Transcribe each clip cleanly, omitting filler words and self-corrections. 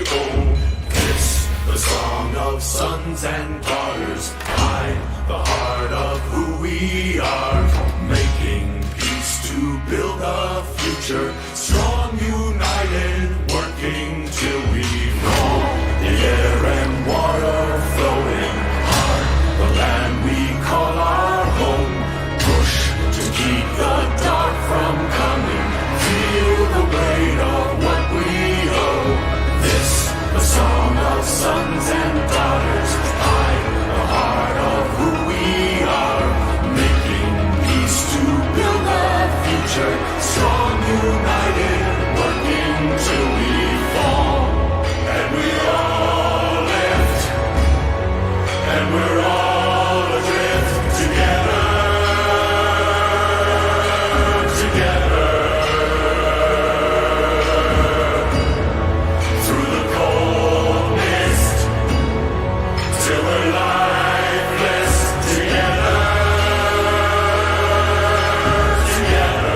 owe this, the song of sons and daughters, hide the heart of who we are, making peace to build a future, strong, united, working till we fall. The air and water flowing hard, the land we call our home, push to keep the dark from coming, feel the weight of what we owe. This, the song of sons and daughters, hide the heart of who we are, making peace to build a future, strong, united, working till we fall. And we all lift, and we're all adrift together, together. Through the cold mist, till we're lifeless, together, together.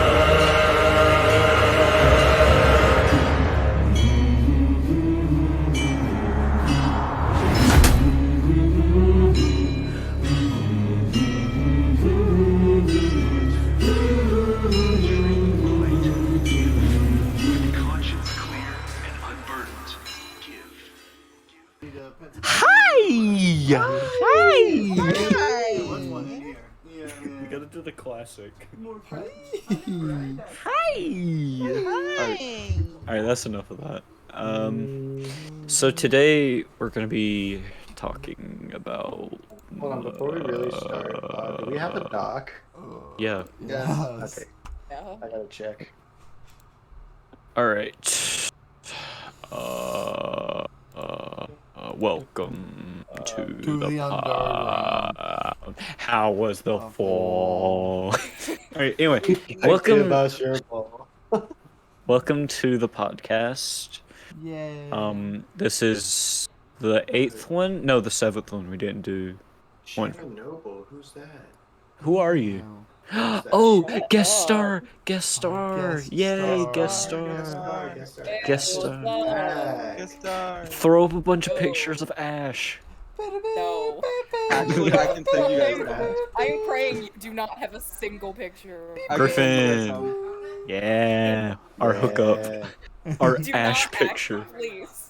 Conscience clear and unburdened. Give. Hi! We gotta do the classic. Hi! Alright, that's enough of that. So today we're gonna be talking about... Hold on, before we really start, do we have a doc? Yeah. Okay, I gotta check. Alright. Welcome to the pod. How was the fall? Alright, anyway, welcome to the podcast. Yay. This is the 8th one? No, the 7th one we didn't do. Sharon Noble, who's that? Who are you? Oh, guest star! Guest star! Yay, guest star! Guest star! Throw up a bunch of pictures of Ash. No. Actually, I can send you guys that. I'm praying you do not have a single picture. Griffin! Yeah, our hookup. Our Do Ash not picture. Please.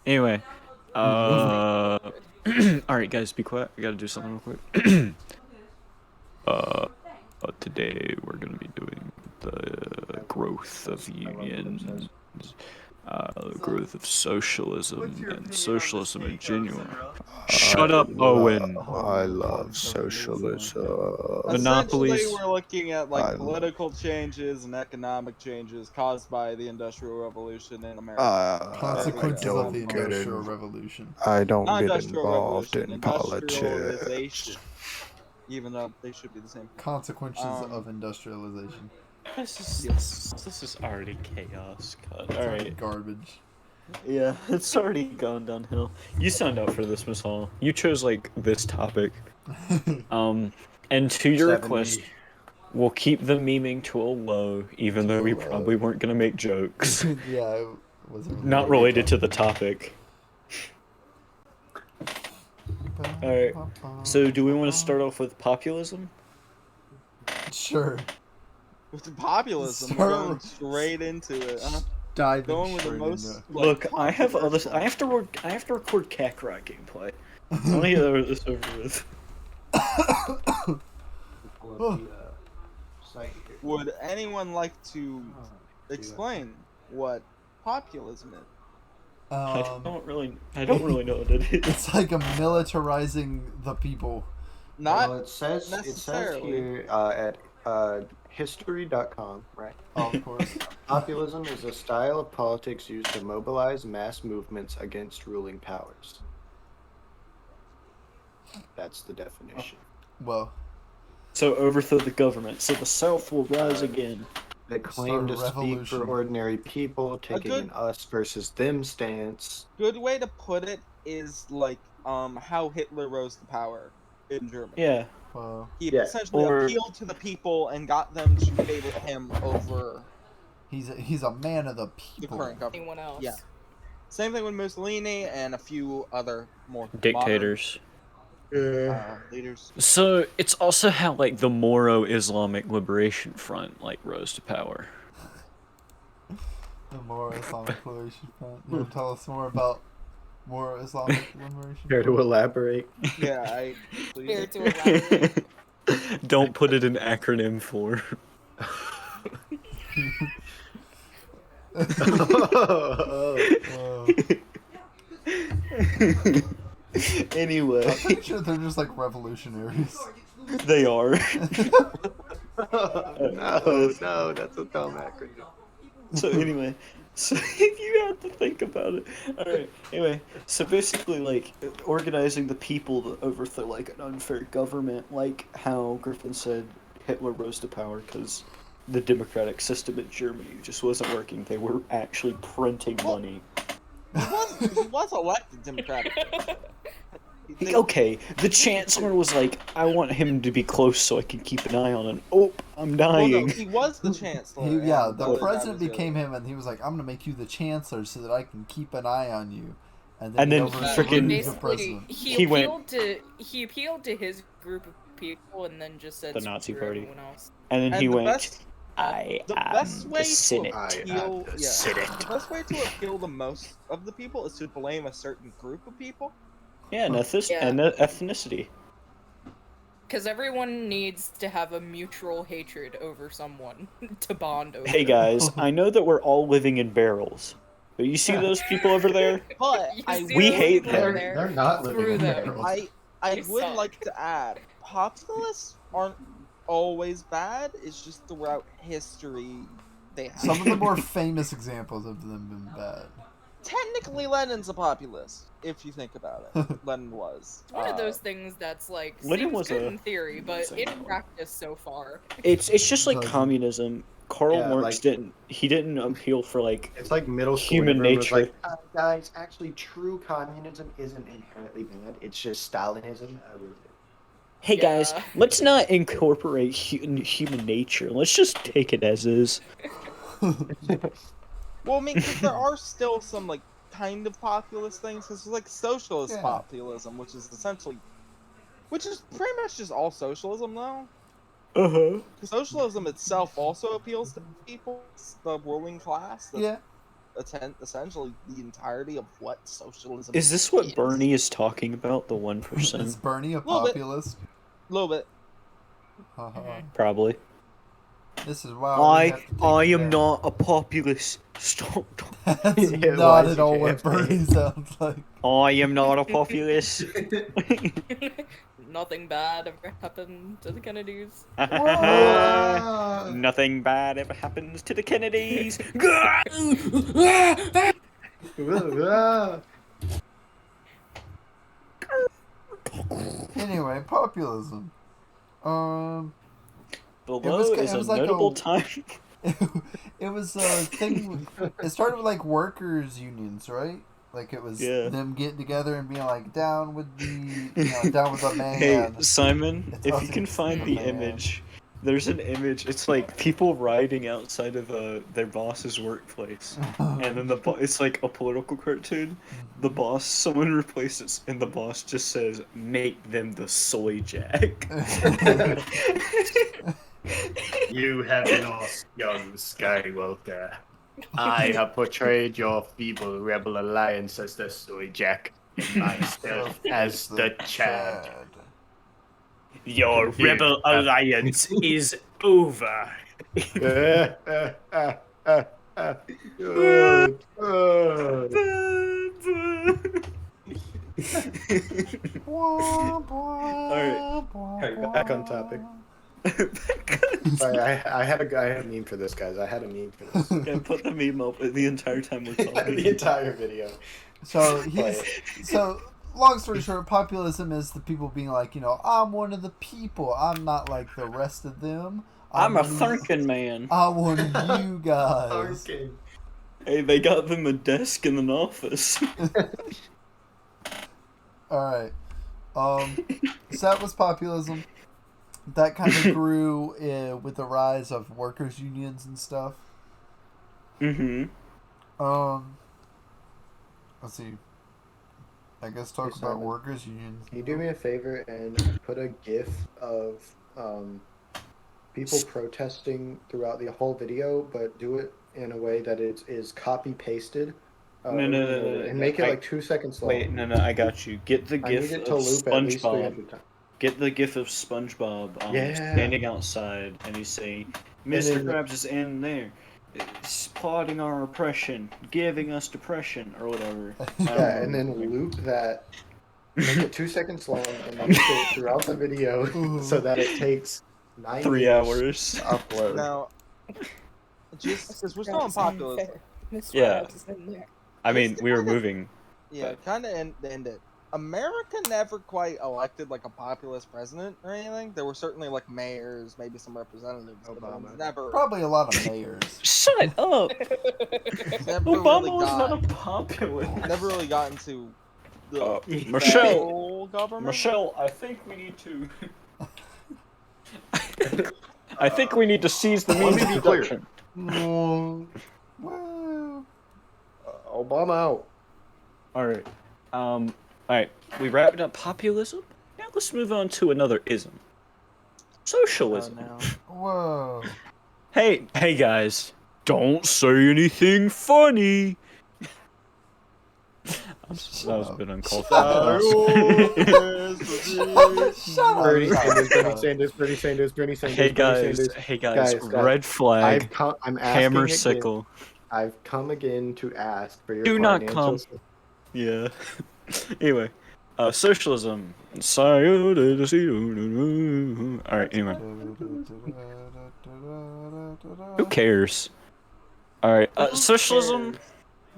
Anyway, alright guys, be quiet. I gotta do something real quick. Today we're gonna be doing the growth of unions, growth of socialism, and socialism in general. Shut up, Owen! I love socialism. Monopolies. Essentially, we're looking at political changes and economic changes caused by the Industrial Revolution in America. Consequences I of don't the get Industrial in- Revolution. I don't Not get Industrial involved Revolution, in politics. industrialization. Even though they should be the same. Consequences of industrialization. This is already chaos. It's already Alright. garbage. Yeah, it's already gone downhill. You signed up for this, Miss Hall. You chose like this topic. And to your 70. request, we'll keep the memeing to a low, even though we probably weren't gonna make jokes. Yeah, it wasn't really Not related to the topic. Alright, so do we want to start off with populism? Sure. With the populism, Sure. we're going straight into it. Dive Going with the straight most. into Like, Look, I have to record Kakarot gameplay. I want to get this over with. Would anyone like to explain what populism is? I don't really know what it is. It's like a militarizing the people. Not Well, it says necessarily. here at history.com, right? Oh, of course. Populism is a style of politics used to mobilize mass movements against ruling powers. That's the definition. Well, So overthrow the government, so the South will rise again. They claim to Start a speak for revolution. ordinary people, taking good- an us versus them stance. Good way to put it is like how Hitler rose to power in Germany. Yeah. well, He Yeah, essentially or- appealed to the people and got them to favor him over He's a man of the The people. current government. Anyone else? Yeah. Same thing with Mussolini and a few other more Dictators. modern, leaders. So it's also how like the Moro Islamic Liberation Front like rose to power. The Moro Islamic Liberation Front. You want to tell us more about Moro Islamic Liberation Care to Front? elaborate? Yeah, Here to elaborate. Don't put it in acronym form. Anyway, I'm pretty sure they're just like revolutionaries. they are. No, that's a dumb acronym. So anyway, so you have to think about it. All right. Anyway, so basically, like organizing the people to overthrow like an unfair government, like how Griffin said, Hitler rose to power because the democratic system in Germany just wasn't working. They were actually printing money. he was elected democratically. Okay, the chancellor was like, I want him to be close so I can keep an eye on him. Oh, I'm Well, dying. no, he was the chancellor. Yeah, and the other guy president was became him, and he was like, "I'm gonna make you the chancellor so that I can keep an eye on you." And he then overthrew frickin- the Basically, president. he went- appealed to his group of people, and then just said The Nazi screw Party. everyone else. And then And he the went, best- I The am best way the Senate. to appeal, the yeah, Senate. the best way to appeal the most of the people is to blame a certain group of people. Yeah, and, Yeah. and ethnicity. Because everyone needs to have a mutual hatred over someone to bond over. Hey guys, I know that we're all living in barrels, but you see those people over there? But You I see We those hate people them. over there? They're not Screw living in them. barrels. I They would suck. like to add, populists aren't always bad. It's just throughout history they have. Some of the more famous examples of them been bad. Technically, Lenin's a populist, if you think about it. Lenin was. It's one of those things that's like Lenin seems was good a- in theory, but Say in no. practice so far. It's just like Like- communism. Karl Yeah, Marx like- didn't appeal for like It's like middle school. Human everyone was nature. like, guys, actually, true communism isn't inherently bad. It's just Stalinism. hey guys, Yeah. let's not incorporate human nature. Let's just take it as is. Well, I mean, 'cause there are still some, like, kind of populist things, because there's, like, socialist Yeah. populism, which is essentially... Which is pretty much just all socialism, though. Uh-huh. Socialism itself also appeals to people, the ruling class, that Yeah. attend essentially the entirety of what socialism Is this what Bernie is talking about, the 1%? Is Bernie a Little bit. populist? A little bit. Haha. Probably. This is why we have to take I it am down. not a populist. Stop. That's Yeah, not why is at he all what JFK? Bernie sounds like. I am not a populist. Nothing bad ever happened to the Kennedys. Nothing bad ever happens to the Kennedys. Anyway, populism. Below was- is it a was like notable a- time. It was a thing. It started with like workers' unions, right? Like it was Yeah. them getting together and being like down with down with the man. Hey, Simon, It's if us you can against find the the man. image, there's an image. It's like people riding outside of their boss's workplace, and then it's like a political cartoon. The boss, someone replaces, and the boss just says, "Make them the soy jack." You have lost, young Skywalker. I have portrayed your feeble rebel alliance as the soy jack, and myself as the Chad. Your rebel alliance is over. Alright, back on topic. Sorry, I had a meme for this, guys. I had a meme for this. And put the meme up the entire time we're talking. The entire video. So Play so long story short, populism is the people being like, I'm one of the people. I'm not like the rest of them. I'm a one of thinking man. I'm one of you guys. Okay. Hey, they got them a desk in an office. All right. So that was populism. That kind of grew with the rise of workers' unions and stuff. Let's see. I guess talk Hey, about Simon, workers' unions. can you do me a favor and put a GIF of people protesting throughout the whole video, but do it in a way that it is copy pasted No, over no, and no, over, no, and no. make it like 2 seconds long. Wait, no, I got you. Get the I need GIF it of to loop at least SpongeBob. 300 times. Get the GIF of SpongeBob Yeah. standing outside, and he's saying, "Mr. then- Krabs is in there, plotting our oppression, giving us depression, or whatever." Yeah, and then loop that, make it 2 seconds long, and then it throughout the video so that it takes 9 3 years hours. to upload. Now, just because we're still on Krabs is populism. unfair. Mr. Yeah. Krabs is in there. I mean, we were moving. Yeah, kind of end it. America never quite elected like a populist president or anything. There were certainly like mayors, maybe some representatives, but it was Obama. never. Probably a lot of mayors. Shut up! Never Obama really was got, not a populist. never really got into the Michelle, federal government. Michelle, I think we need to. I think we need to seize the means of me be clear. production. Well, Obama out. All right. We wrapped up populism. Now let's move on to another ism. Socialism. Now. whoa. Hey guys, don't say anything funny. That was a bit uncalled for. Shut Bernie up. Sanders, Bernie Sanders, Bernie Sanders. Hey Bernie Sanders. guys, Guys, red flag, I'm asking hammer again. sickle. I've come again to ask for your Do not financial come. Yeah. Anyway, socialism. Alright, anyway. Who cares? Alright, socialism.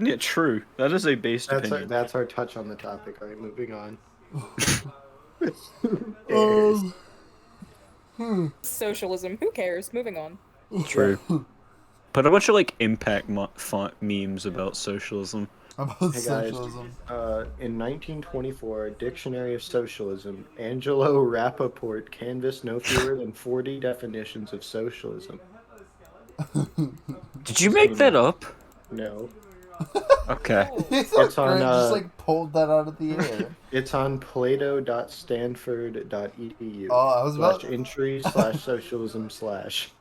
Yeah, true. That is a based opinion. That's our touch on the topic. All right, moving on. Socialism. Who cares? Moving on. True. Put a bunch of like impact font memes about socialism. About Hey guys, socialism. in 1924, Dictionary of Socialism, Angelo Rappaport canvassed no fewer than 40 definitions of socialism. Did you make that up? No. Okay. It's on, on, just like pulled that out of the air. It's on plato.stanford.edu. Oh, I was about. /entry/socialism/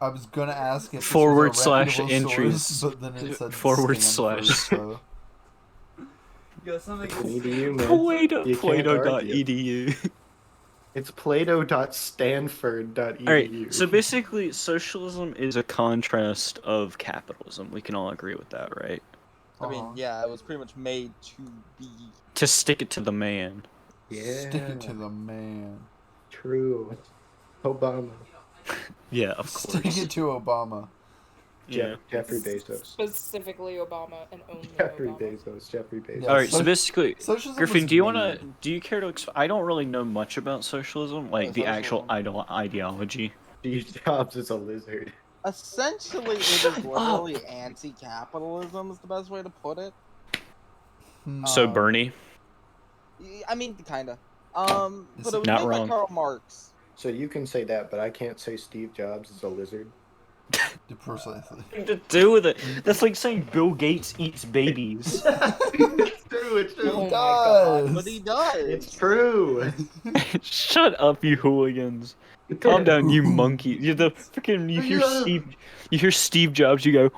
I was gonna ask if this Forward was a slash reputable entries. source, but then it said Forward Stanford, slash. so- It's an edu, man. Plato. You can't argue. Plato.edu. It's plato.stanford.edu. Alright, so basically, socialism is a contrast of capitalism. We can all agree with that, right? I mean, yeah, it was pretty much made to be. To stick it to the man. Yeah. Stick it to the man. True. Obama. Yeah, of course. Stick it to Obama. Yeah. Jeffrey Bezos. Specifically Obama and only Jeffrey Obama. Bezos. Jeffrey Bezos. Yeah. Alright, so Soci- basically, Socialism Griffin, was do you made. do you care to I don't really know much about socialism, like the actual ideology. Steve Jobs is a lizard. Essentially, it is literally anti-capitalism is the best way to put it. So Um, Bernie? I mean, kinda. It's But it was not made wrong. by Karl Marx. So you can say that, but I can't say Steve Jobs is a lizard. Precisely. Nothing to do with it. That's like saying Bill Gates eats babies. It's true. It's true. Oh my does. god. But he does. It's true. Shut up, you hooligans. Calm down, you monkey. You're the freaking. You hear Steve Jobs. You go.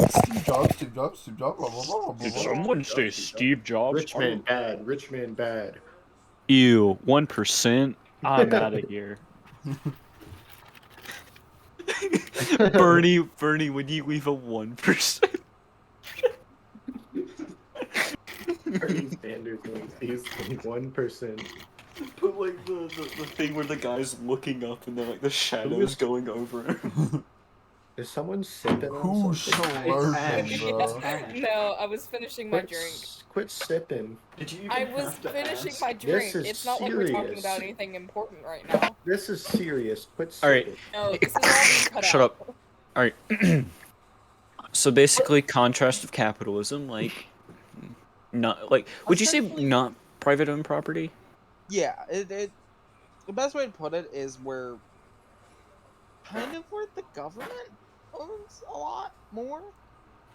Steve Jobs, Steve Jobs, Steve Jobs. Blah, blah, blah, blah, Did blah. someone say Steve Jobs? Rich man bad. Rich man bad. Ew, 1%. I'm out of here. Bernie, would you leave a 1%? Bernie Sanders is 1%. But like the thing where the guy's looking up and then like the shadows going over him. Is someone sipping on Who's something? slurping, bro? No, I was finishing my drink. Quit sipping. Did you? I was finishing my drink. is It's not like we're talking serious. about anything important right now. This is serious. Quit All right. sipping. No, this is all being cut Shut out. up. All right. So basically, contrast of capitalism, like, not like. Would you say not private-owned property? Yeah, the best way to put it is kind of where the government owns a lot more.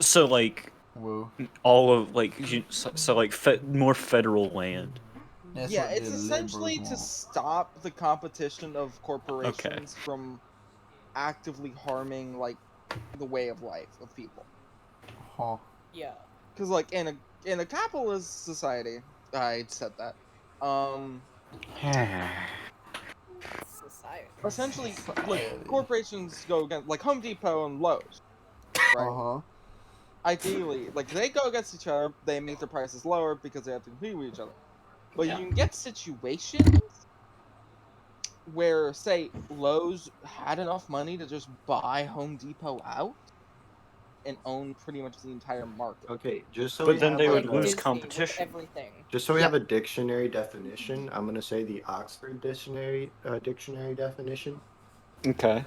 So like Whoa. all of like so like more federal land. That's Yeah, what it's the essentially liberals to want. stop the competition of corporations from actively harming like the way of life of people. Huh. Yeah. Because like in a capitalist society, I said that. Society. Essentially, like Society. corporations go against like Home Depot and Lowe's, right? Uh-huh. Ideally, like they go against each other, they make their prices lower because they have to compete with each other. But you can get situations where, say, Lowe's had enough money to just buy Home Depot out and own pretty much the entire market. Okay, just so But we then have they like would Like lose Disney competition. with everything. just so we Yeah. have a dictionary definition, I'm gonna say the Oxford dictionary definition. Okay.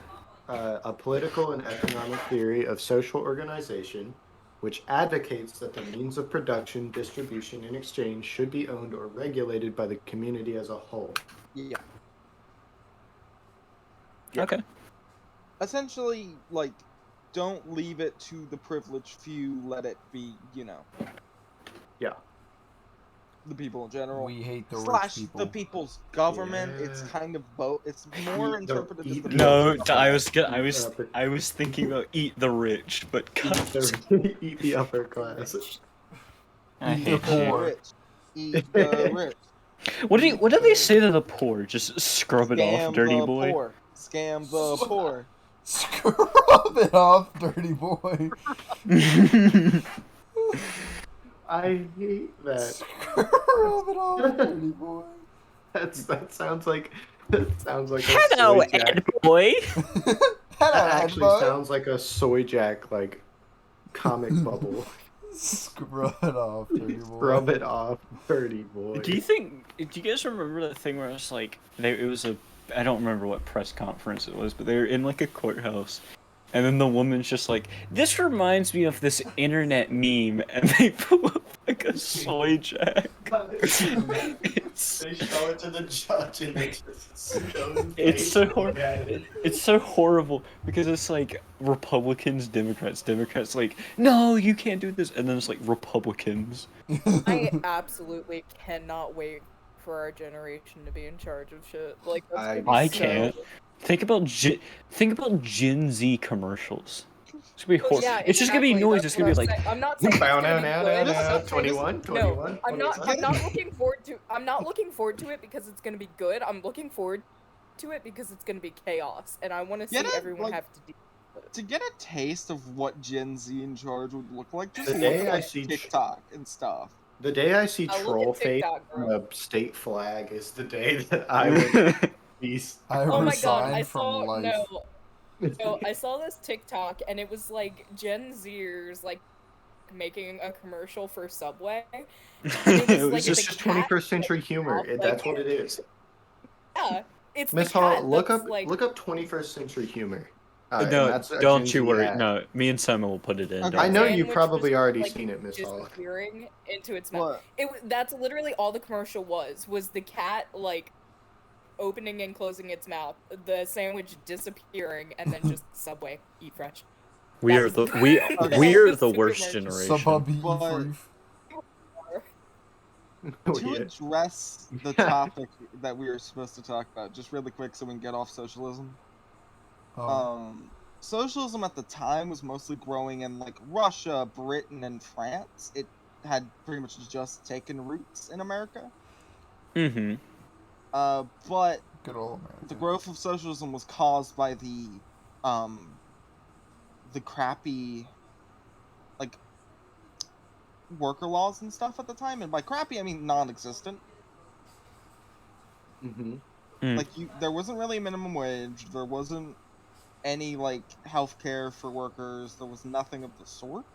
A political and economic theory of social organization, which advocates that the means of production, distribution, and exchange should be owned or regulated by the community as a whole. Yeah. Okay. Essentially, like, don't leave it to the privileged few, let it be, Yeah. the people in general. We hate the Slash rich people. the people's government. It's Yeah. kind of both. It's more interpreted as the No, people's I was thinking about eat the rich, but Eat the upper class. I Eat the hate the you. poor. rich. Eat the rich. What do they say to the poor? Just scrub it Scam off, dirty the boy. poor. Scam the poor. Scrub it off, dirty boy. I hate that. Scrub it off, dirty boy. That sounds like a Hello, soy jack. Ed boy. Hello, That Ed actually boy. sounds like a soy jack like comic bubble. Scrub it off, dirty boy. Rub it off, dirty boy. Do you guys remember that thing where it's like it was I don't remember what press conference it was, but they were in like a courthouse, and then the woman's just like, "This reminds me of this internet meme," and they pull up like a soy jack. They show it to the judge and they just It's so horrible because it's like Republicans, Democrats like, no, you can't do this, and then it's like Republicans. I absolutely cannot wait for our generation to be in charge of shit. Like that's gonna be I so- can't. Think about Gen Z commercials. It's gonna be horrible. Yeah, It's just gonna be exactly, noise. that's It's gonna be what like, I'm not saying it's gonna be good. I'm not saying 21, it's- 21, No, I'm not 21. looking forward to. I'm not looking forward to it because it's gonna be good. I'm looking forward to it because it's gonna be chaos, and I want to see Get it? everyone Like- have to deal with it. To get a taste of what Gen Z in charge would look like, just The look day at I like, see TikTok and stuff. The day I see I look at troll face TikTok, on bro. a state flag is the day that I would be. I Oh my god, resigned I from saw life. So I saw this TikTok and it was like Gen Zers like making a commercial for Subway. And it was like It's just the cat 21st century humor. like- That's what it is. Yeah, it's Miss the Hall, cat look that's, up like, 21st century humor. And no, that's a don't Gen you Z worry. ad. No, me and Simon will put it in. Okay. don't I know worry. you've sandwich probably was, already like, seen it, Miss Hall. disappearing into its mouth. What? That's literally all the commercial was the cat like opening and closing its mouth, the sandwich disappearing, and then just Subway eat fresh. We That are was the the- we that we was are the the super worst market. generation. Subhubby But- free. Oh, To yeah. address the topic that we were supposed to talk about, just really quick so we can get off socialism. Oh. Socialism at the time was mostly growing in like Russia, Britain, and France. It had pretty much just taken roots in America. Mm-hmm. But Good old America. the growth of socialism was caused by the crappy like worker laws and stuff at the time, and by crappy I mean non-existent. Mhm. Like there wasn't really a minimum wage, there wasn't any like health care for workers, there was nothing of the sort.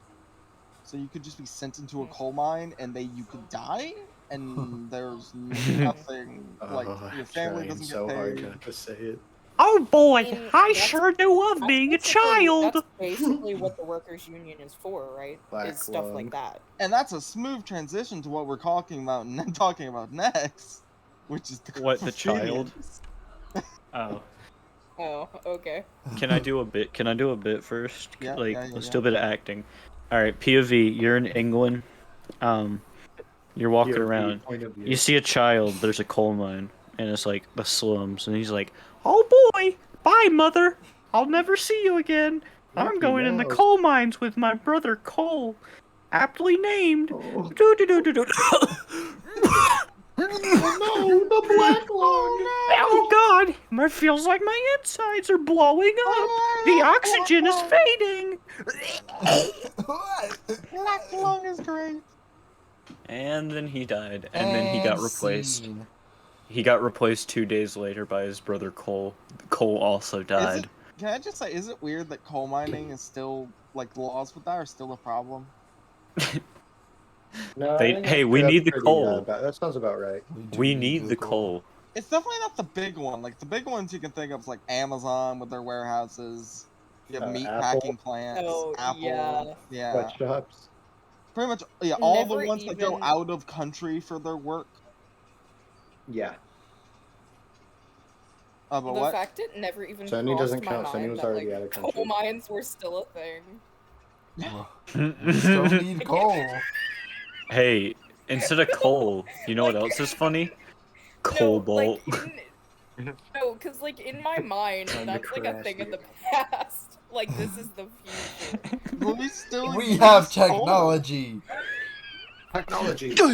So you could just be sent into a coal mine and you could die, and there's nothing like Oh, your family trying doesn't so get hard paid. not to say it. Oh boy, mean, I that's- sure do love being a That's basically- child. That's basically what the workers' union is for, right? Black is stuff lung. like that. And that's a smooth transition to what we're talking about next, which is the What, the group of child? unions. Oh. Oh, okay. Can I do a bit? Can I do a bit first? Yeah, Like, yeah, yeah, let's yeah. do a bit of acting. All right, POV. You're in England. You're walking POV, around. point of view. You see a child. There's a coal mine, and it's like the slums, and he's like, "Oh boy, bye, mother. I'll never see you again. I'm Happy going in the Mouse. coal mines with my brother Cole, aptly named." Oh. Do-do-do-do-do. Oh no, the black lung! Oh God! It feels like my insides are blowing up. The oxygen is fading. Black lung is great. And then he died, and then he got replaced. Scene. He got replaced 2 days later by his brother Cole. Cole also died. Can I just say, is it weird that coal mining is still, like, laws with that are still a problem? No, I They- think hey, that's we need the pretty, coal. that sounds about right. We need the coal. It's definitely not the big one. Like, the big ones you can think of is, like, Amazon with their warehouses. You have meat Apple. packing plants. Oh, Apple. yeah. Yeah. Sweatshops. Pretty much, yeah, all the Never ones that go even- out of country for their work. Yeah. But The what? fact it never even Sony crossed doesn't my count. Sony mind was that, already like, out of country. coal mines were still a thing. We still need coal. Hey, instead of coal, you know what else is funny? Cobalt. No, because, like, in my mind, Time to that's, like, a crash thing of you. the past. Like, this is the future. But we still We use have coal. technology. Technology. I know,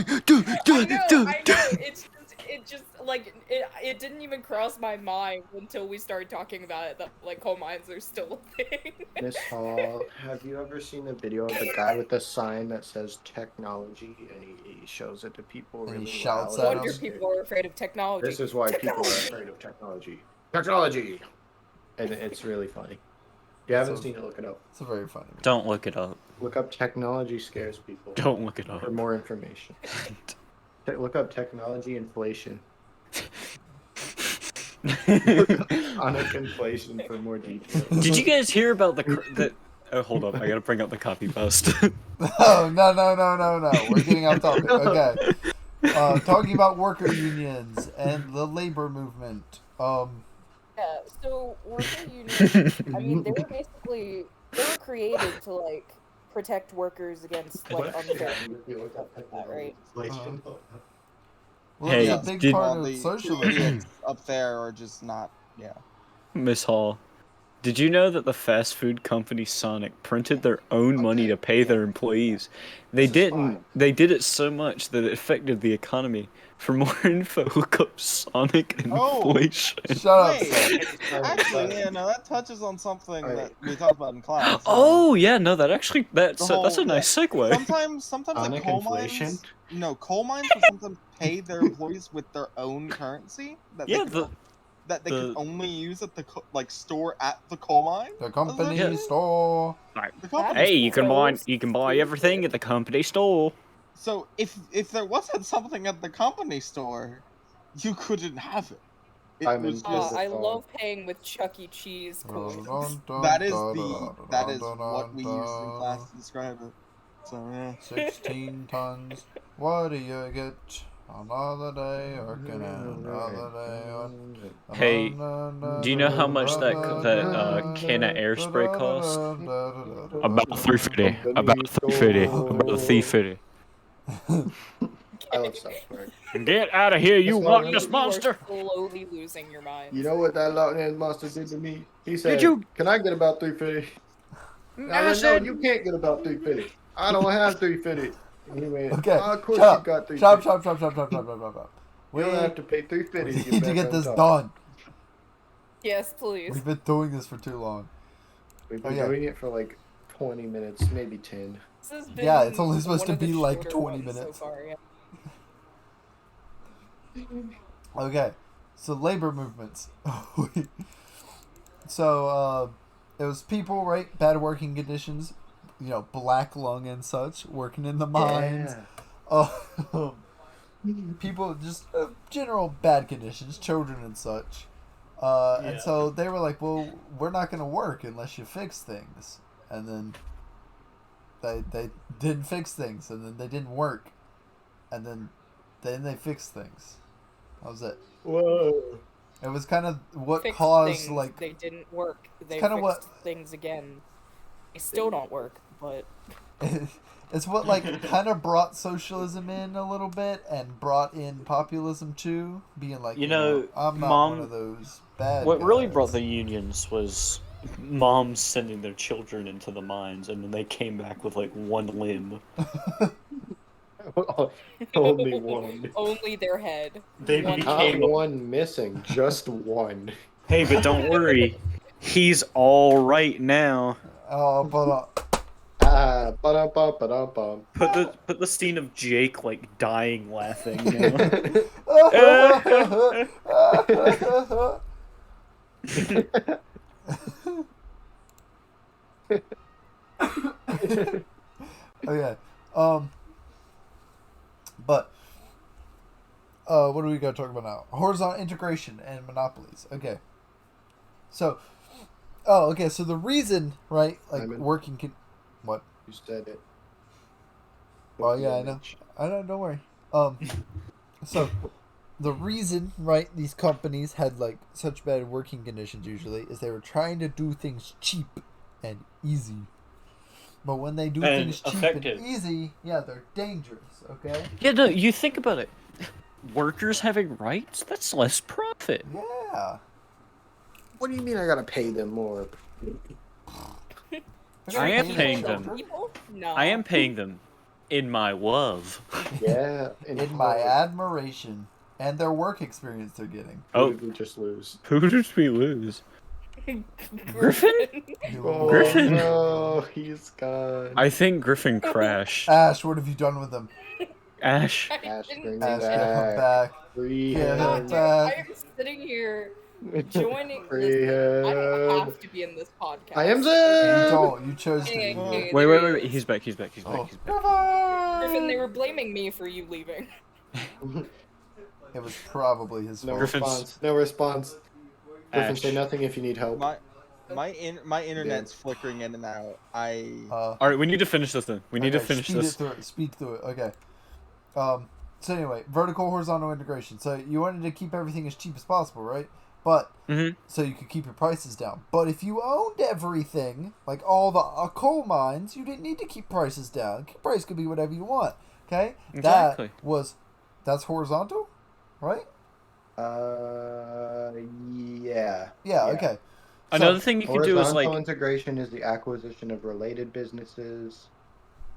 it just, like, it didn't even cross my mind until we started talking about it, that, like, coal mines are still a thing. Miss Hall, have you ever seen a video of the guy with the sign that says technology and he shows it to people And he really shouts loud? at Wonder them. people are afraid of technology. This is why people are afraid of technology. Technology! And it's really funny. If you haven't So- seen it, look it up. It's a very funny. Don't look it up. Look up technology scares people Don't look it up. for more information. Look up technology inflation. Onic inflation for more details. Did you guys hear about the? Oh, hold up! I gotta bring up the copy post. Oh, no. We're getting off topic. Okay. Talking about worker unions and the labor movement. Yeah, so worker unions, I mean, they were created to, like, protect workers against, like, unfair stuff like that, right? Inflation. Well, Hey, it's a big did- part Well, of the socialism. idiots up there are just not. Yeah. Miss Hall, did you know that the fast food company Sonic printed their own money to pay their employees? They didn't. They did it so much that it affected the economy. For more info, look up Sonic Oh. inflation. Shut up, Wait. Sam. Actually, yeah, no, that touches on something that we talked about in class. Oh yeah, no, that's The whole- a nice segue. Sometimes like Sonic coal inflation? mines. No, coal mines will sometimes pay their employees with their own currency that Yeah, they could, that they could only use at the store at the coal mine. The company Yeah. store. The company. Hey, you can buy So everything at the company store. So if there wasn't something at the company store, you couldn't have it. It I'm was in- just I love paying with Chuck E. Cheese coins. that is what we used in class to describe it. So yeah. 16 tons. What do you get? Another day working, another day on. Hey, do you know how much that can of air spray cost? About $3.50. About $3.50. About $3.50. I love South Park. Get out of here, you That's why luckless you monster! You are slowly losing your mind. You know what that Loch Ness monster did to me? He said, you- "Can I get about 350?" I said, "No, you can't get about 350. I don't have 350." And he went, Okay, "Oh, of course shut you got up. 350. Stop. We You'll have to pay 350 need to get back this on top." done. Yes, please. We've been doing this for too long. We've been Okay. doing it for like 20 minutes, maybe 10. This has Yeah, been it's only supposed one to of the be like shorter 20 ones minutes. So far, yeah. Okay, so labor movements. So it was people, right? Bad working conditions, you know, black lung and such, working in the mines. People, just general bad conditions, children and such. And so they were like, well, we're not going to work unless you fix things. And then they didn't fix things, and then they didn't work. And then they fixed things. That was it. Whoa. It was kind of what Fixed caused things, like they didn't work. They kinda fixed what- things again. They still don't work, but it's what like kind of brought socialism in a little bit and brought in populism too, being like, You know, I'm not Mom, one of those bad what really guys. brought the unions was moms sending their children into the mines, and then they came back with like one limb. Only one. only their head. They One Not became- one missing, just one. Hey, but don't worry, he's all right now. Oh, but Ba-da-ba-ba-da-bum. Put the scene of Jake like dying laughing. You know? okay. But what do we got to talk about now? Horizontal integration and monopolies. Okay. So, okay. So the reason, right? Like Simon? working can. What? You said it. Well, yeah, I know. I know. Don't worry. So the reason, right? These companies had like such bad working conditions usually is they were trying to do things cheap and easy. But when they do And things cheap effective. and easy, yeah, they're dangerous. Okay. Yeah, no, you think about it. Workers having rights, that's less profit. Yeah. What do you mean I gotta pay them more? I am paying them. People? No. I am paying them in my love. Yeah. In my admiration and their work experience they're getting. Who did we just lose? Who did we lose? Griffin? Oh, Griffin? no, he's gone. I think Griffin crashed. Ash, what have you done with them? Ash. Ash, bring him Ash, get him back. back. Free Get God, him him. dude, I back. am sitting here joining. Free Listen, I don't him. have to be in this podcast. I am You Zen. don't. You chose to. Hey, be. hey, Wait, there wait, he wait. is. He's back, he's back, he's back, Oh. he's back. Griffin, they were blaming me for you leaving. It was probably his No fault. Griffin's- response. No response. Griffin, Ash. say nothing if you need help. My internet's flickering in and out. Alright, we need to finish this then. We need to Okay, finish speed this. It through it. Speed through it. Okay. So anyway, vertical horizontal integration. So you wanted to keep everything as cheap as possible, right? But Mhm. so you could keep your prices down. But if you owned everything, like all the coal mines, you didn't need to keep prices down. Price could be whatever you want. Okay. Exactly. That's horizontal, right? Yeah. Yeah. Okay. Another thing you can do is Horizontal like integration is the acquisition of related businesses,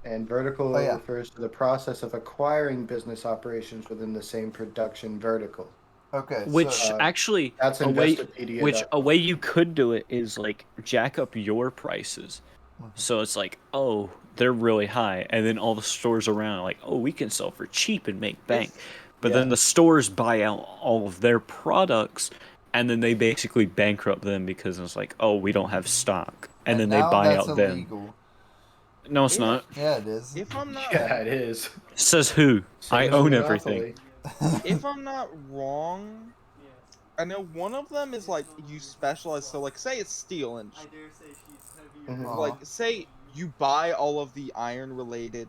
and vertical Oh, yeah. refers to the process of acquiring business operations within the same production vertical. Okay. which so, actually That's a way Investopedia. which a way you could do it is like jack up your prices. Mhm. So it's like, oh, they're really high, and then all the stores around are like, oh, we can sell for cheap and make bank. But then Yeah. the stores buy out all of their products, and then they basically bankrupt them because it's like, oh, we don't have stock, and then they now buy that's out them. illegal. No, it's not. Yeah, it is. If I'm not Yeah, it is. Says who? Same I as own Monopoly. everything. if I'm not wrong, I know one of them is like you specialize. So like, say it's steel and Mhm. Uh-huh. like say you buy all of the iron related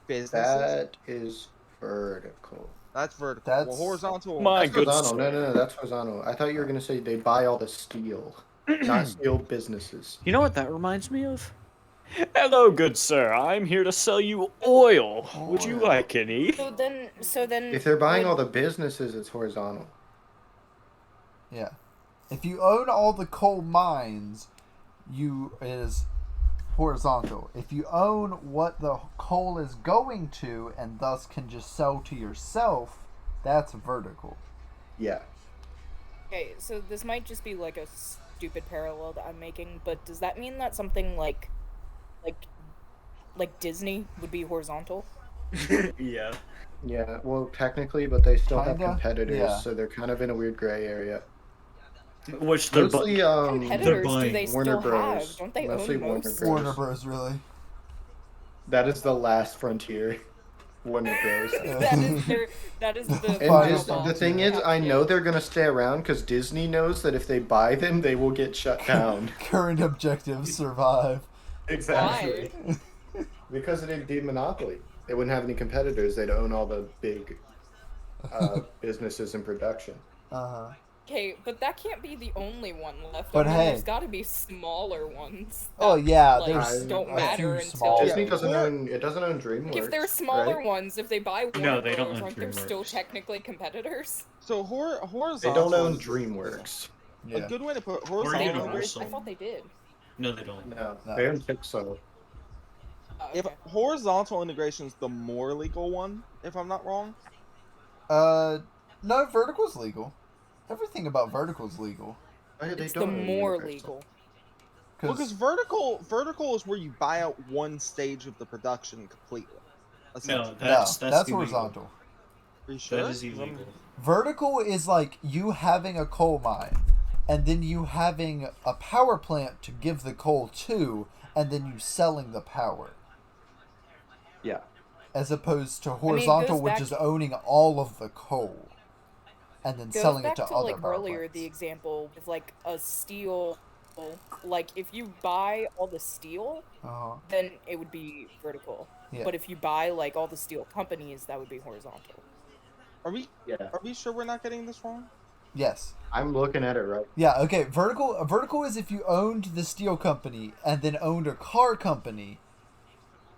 businesses. That is vertical. That's vertical. That's- Well, horizontal. My That's good horizontal. sir. No, that's horizontal. I thought you were gonna say they buy all the steel, not steel businesses. You know what that reminds me of? Hello, good sir. I'm here to sell you oil. Would you Oil. like any? So then. If they're buying all would- the businesses, it's horizontal. Yeah. If you own all the coal mines, it is horizontal. If you own what the coal is going to and thus can just sell to yourself, that's vertical. Yeah. Okay, so this might just be like a stupid parallel that I'm making, but does that mean that something like Disney would be horizontal? Yeah. Yeah, well, technically, but they still have Kinda, competitors, yeah. so they're kind of in a weird gray area. Which they're Mostly, Competitors do buying they Warner still Bros. have? Don't they Mostly own Warner most? Bros. Warner Bros. Really. that is the last frontier. Warner Bros. that is the And Final just, boss. the thing is, I know they're gonna stay around because Disney knows that if they buy them, they will get shut down. Current objectives survive. Exactly. Because they'd be monopoly. They wouldn't have any competitors. They'd own all the big businesses in production. Uh-huh. Okay, but that can't be the only one left. But I mean, hey. there's got to be smaller ones. Oh, that, yeah, like, there's don't a matter few until. small Disney ones. doesn't own. It doesn't own DreamWorks. If they're smaller right? ones, if they buy Warner No, they don't Bros, own aren't there still DreamWorks. technically competitors? So They horizontal. don't own is- DreamWorks. Yeah. A good way to put Or horizontal. Universal. integration- I thought they did. No, they don't. No, No. they own Pixar. Oh, If okay. horizontal integration is the more legal one, if I'm not wrong. No, Vertical's legal. Everything about Vertical's legal. Oh, yeah, they It's the don't own more Universal. legal. Because vertical is where you buy out one stage of the production completely. No, essentially. that's illegal. horizontal. Are you sure? That is illegal. Vertical is like you having a coal mine, and then you having a power plant to give the coal to, and then you selling the power. Yeah. As opposed to it horizontal, goes which back is to- owning all of the coal, and then Goes selling back it to to other like power earlier plants. the example with like a steel, like if you buy all the steel, Uh-huh. then it would be vertical. Yeah. But if you buy like all the steel companies, that would be horizontal. Are we Yeah. sure we're not getting this wrong? Yes. I'm looking at it right. Yeah, okay. Vertical is if you owned the steel company and then owned a car company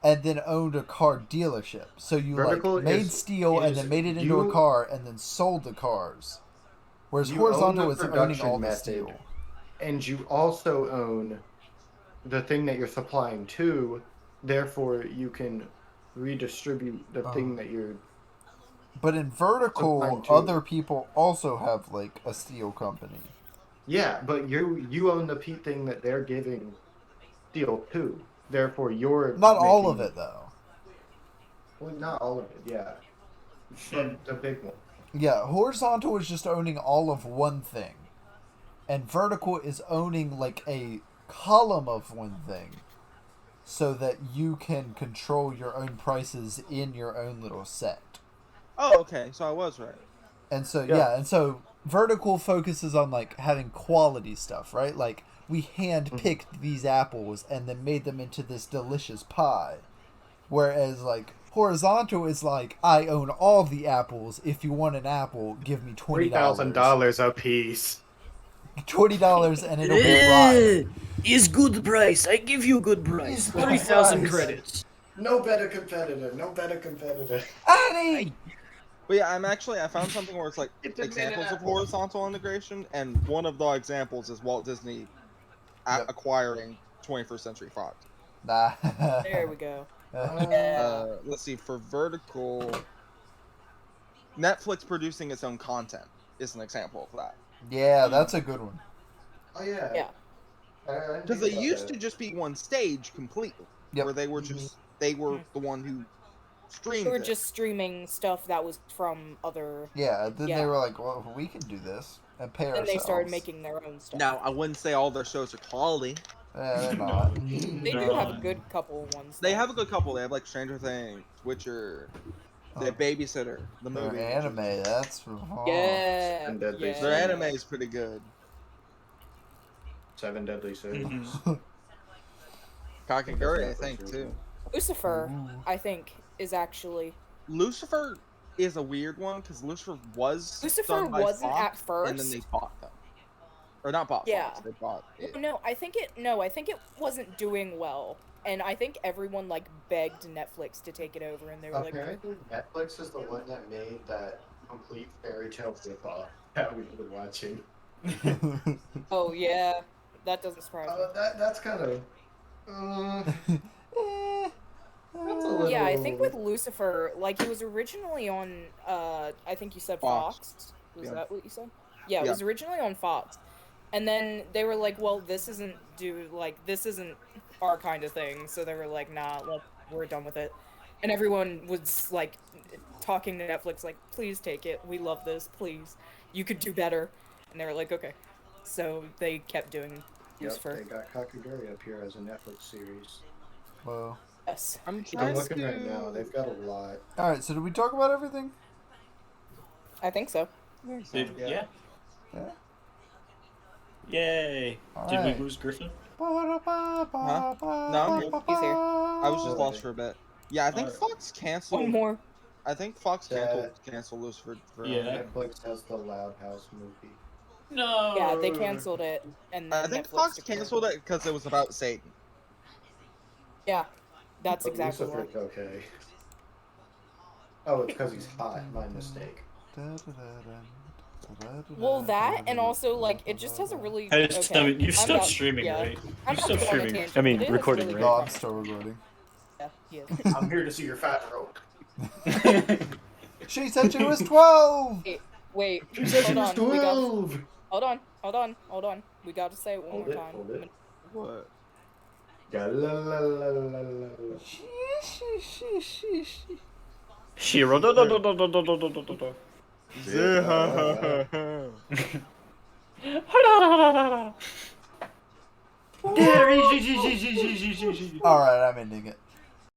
and then owned a car dealership. So you Vertical like made is- steel and is then made it into a you- car and then sold the cars. Whereas You own horizontal the is owning production all the method. steel. And you also own the thing that you're supplying to, therefore you can redistribute the thing that you're. But in vertical, Supplying to- other people also have like a steel company. Yeah, but you own the thing that they're giving steel to, therefore you're. Not all of making- it though. Well, not all of it, yeah. But the big one. Yeah, horizontal is just owning all of one thing. And vertical is owning like a column of one thing. So that you can control your own prices in your own little set. Oh, okay. So I was right. And so Yeah. and so vertical focuses on like having quality stuff, right? Like we hand picked these apples and then made them into this delicious pie. Whereas like horizontal is like I own all the apples. If you want an apple, give me $20. $3,000 a piece. $20 and it'll be rotten. Is good price. I give you good price. 3,000 price. credits. No better competitor. No better competitor. Annie! But yeah, I found something where it's like It's a examples minute of apple. horizontal integration, and one of the examples is Walt Disney Yep. acquiring 21st Century Fox. Nah. There we go. Let's see, for vertical, Netflix producing its own content is an example of that. Yeah, that's a good one. Oh yeah. Yeah. Because they used to just be one stage completely, Yep. where they were just the one who streamed They were it. just streaming stuff that was from other. Yeah, then they Yeah. were like, well, we can do this and pay And ourselves. they started making their own stuff. Now, I wouldn't say all their shows are quality. They're not. They do have a good couple ones. They though. have a good couple. They have like Stranger Things, Witcher, The Oh. Babysitter, the They're movie. anime, that's... Oh. Yeah. And Deadly yeah. Their anime is pretty good. 7 Deadly Sins. Mhm. Kakaguri, I think, too. Lucifer, I think, is actually. Lucifer is a weird one because Lucifer was Lucifer done by wasn't Fox, at first. and then they bought them, or not bought Yeah. Fox, they bought it. No, I think it wasn't doing well, and I think everyone like begged Netflix to take it over, and they were like, Apparently, Netflix is the one that made that complete fairy tale ripoff that we were watching. "Oh yeah, that doesn't surprise me." That's kind of. That's a little. Yeah, I think with Lucifer, like it was originally on, I think you said Fox. Was Yeah. that what you said? Yeah, it Yeah. was originally on Fox, and then they were like, "Well, this isn't our kind of thing," so they were like, "Nah, look, we're done with it," and everyone was like, talking to Netflix, like, "Please take it, we love this, please, you could do better," and they were like, "Okay," so they kept doing Yep, Lucifer. they got Kakaguri up here as a Netflix series. Well, Yes. I'm I'm trying looking to. right now. They've got a lot. alright, so did we talk about everything? I think so. Did, Yeah. yeah. Yeah. Yay. Did Alright. we lose Griffin? No, I'm here. He's here. I was just lost for a bit. Yeah, I think Alright. Fox canceled One more. I think Fox canceled this for Yeah. Netflix has the Loud House movie. No. Yeah, they canceled it, and then I think Netflix Fox took care of canceled it because it was about Satan. Yeah, that's But exactly why. Lucifer's okay. Oh, it's because he's hot. My mistake. Well, that and also like it just has a really Hey, okay. Stomach, you I'm stopped about- streaming, yeah. right? I'm You about to stopped go on a streaming. tangent, I mean, but it has recording, really right? No, great I'm content. still recording. Yeah, he is. I'm here to see your fat throat. She said she was 12! Wait, She said she hold was on. We got 12! hold on. We got to say it one Hold more it, time. hold it. What? Ga-la-la-la-la-la-la. Shiro. Alright, I'm ending it.